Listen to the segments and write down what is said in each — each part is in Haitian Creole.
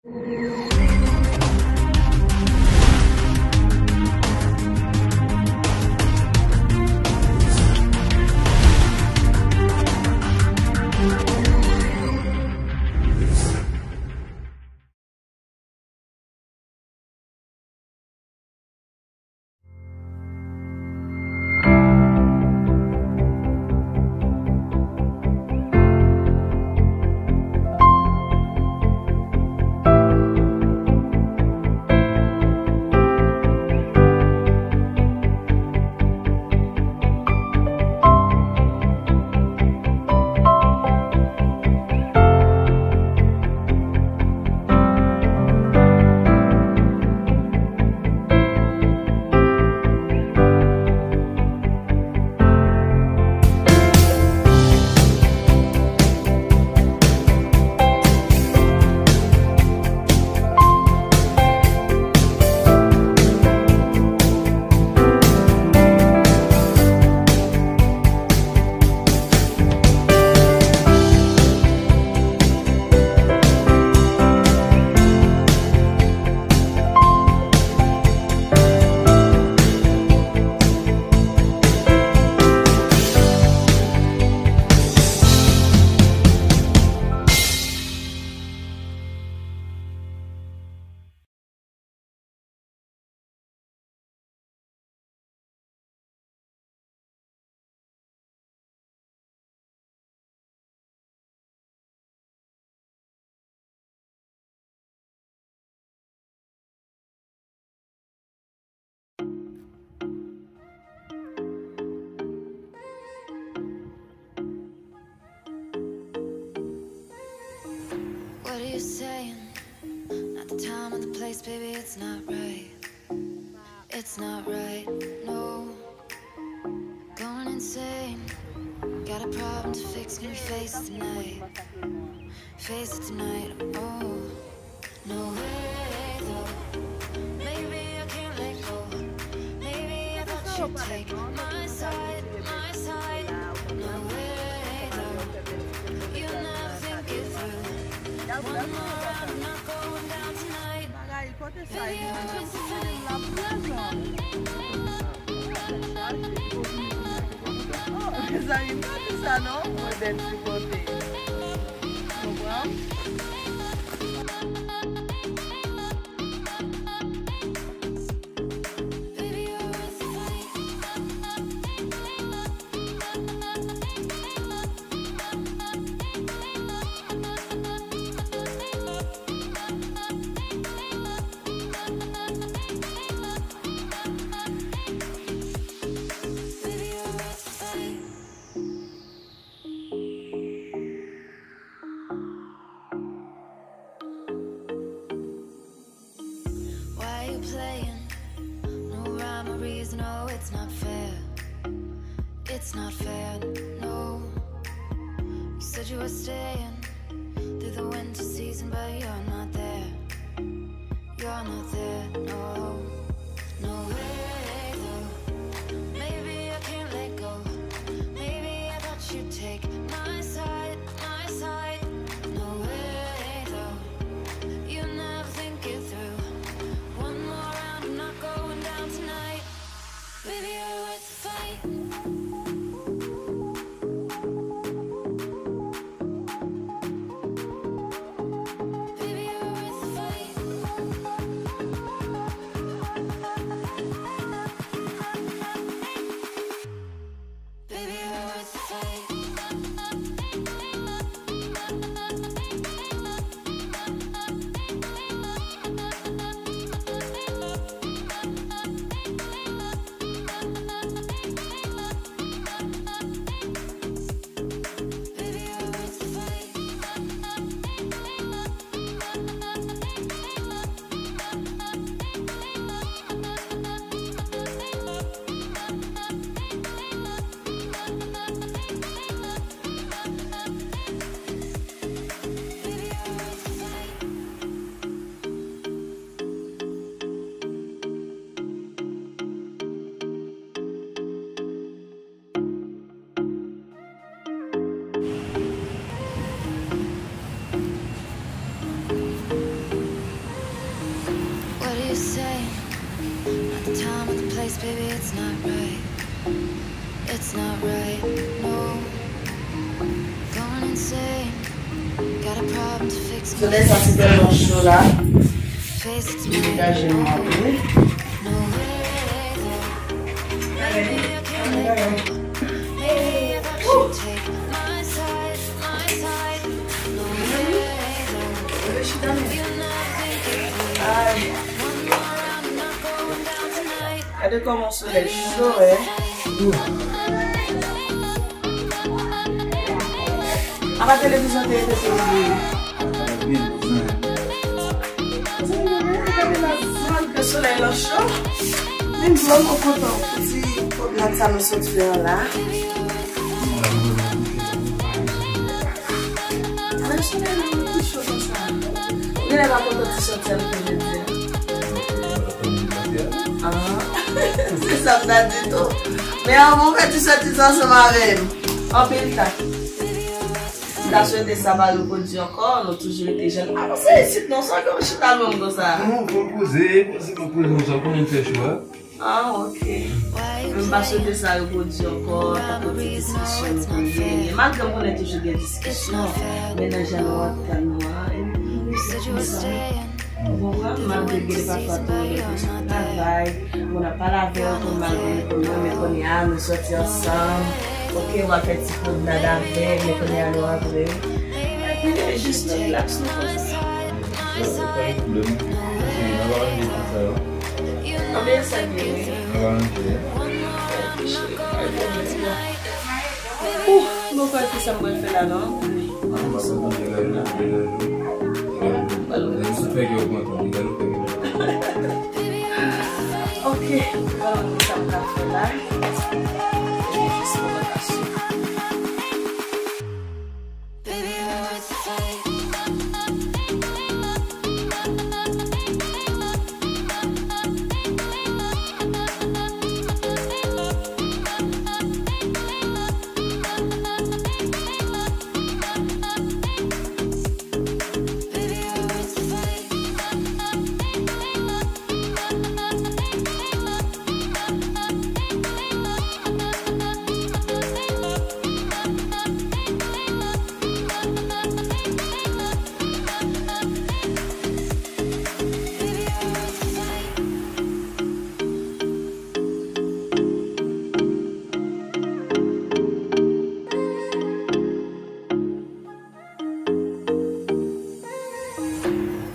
What are you saying? Not the time or the place, baby, it's not right. It's not right, no. Going insane. Got a problem to fix, can we face it tonight? Face it tonight, oh. No way, though. Maybe I can't let go. Maybe I thought you'd take my side, my side. No way, though. You never think it through. One more round, I'm not going down tonight. Baby, you're worth the fight. Baby, you're worth the fight. Playing, no rhyme or reason, oh, it's not fair. It's not fair, no. You said you were staying through the winter season, but you're not there. You're not there, no. No way, though. Maybe I can't let go. Maybe I thought you'd take my side, my side. No way, though. You never think it through. One more round, I'm not going down tonight. Baby, you're worth the fight. Baby, you're place, baby, it's not right. It's not right, no. Going insane. Got a problem to fix. Je laisse un petit peu dans chaud là. Face it to Je me. dégage le manteau. No way, though. Maybe I can't let go. Maybe I thought you'd take my side, my side. No way, though. You're not thinking. One more round, I'm not going down tonight. Regardez comment ce soleil chaud, hein. À la télévision, t'es le soleil est chaud. Même si on est content, petit problème ça me saute faire là. Le soleil est chaud comme ça. Il n'est pas content de sortir le que je dis. Ah, c'est ça, ça dit tout. Mais en mon fait, tu sortis ensemble avec nous. En pile, ça. Si tu as souhaité ça va le produire encore, nous toujours été jeunes. Ah non, c'est ici, non, ça comme je suis dans le monde comme ça. Non, faut poser, nous avons combien de fait choix. Ah, ok. Je ne pas souhaiter ça le produire encore, t'as pas de discussion. Malgré qu'on ait toujours des discussions, mais les gens ont tellement. Bon, malgré que parfois on travaille, on n'a pas la veille, on mais qu'on y a, nous sortir ensemble. Ok, on va faire petit peu de nada avec, mais qu'on y a le après. Et puis, juste relax, nous faisons. Combien ça vient? Ouh, mon frère, ça me fait là, non? Ok, alors nous sommes là.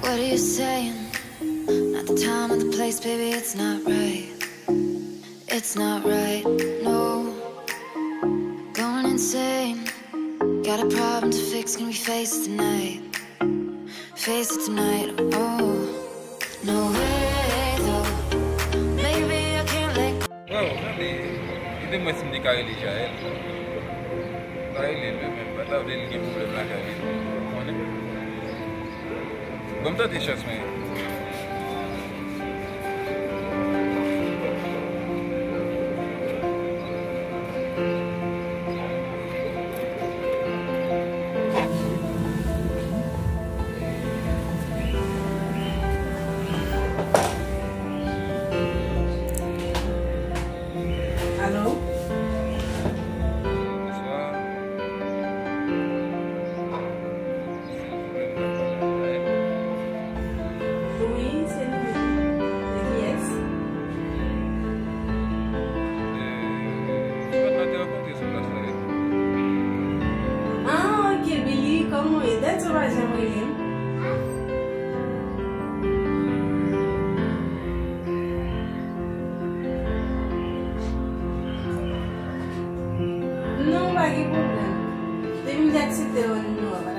What are you saying? Not the time or the place, baby, it's not right. It's not right, no. Going insane. Got a problem to fix, can we face it tonight? Face it tonight, oh. No way, though. Maybe I can't let go. Wow, ini masih di kali dia ya. Kali ini memang tak ada lagi problem lagi. Mana? Comme ça, des choses, mais. Allô? Oui, c'est nous. C'est qui est-ce? Ah, ok, Billy, comment est? That's what I'm Non, pas de problème. Je vais accepter le numéro.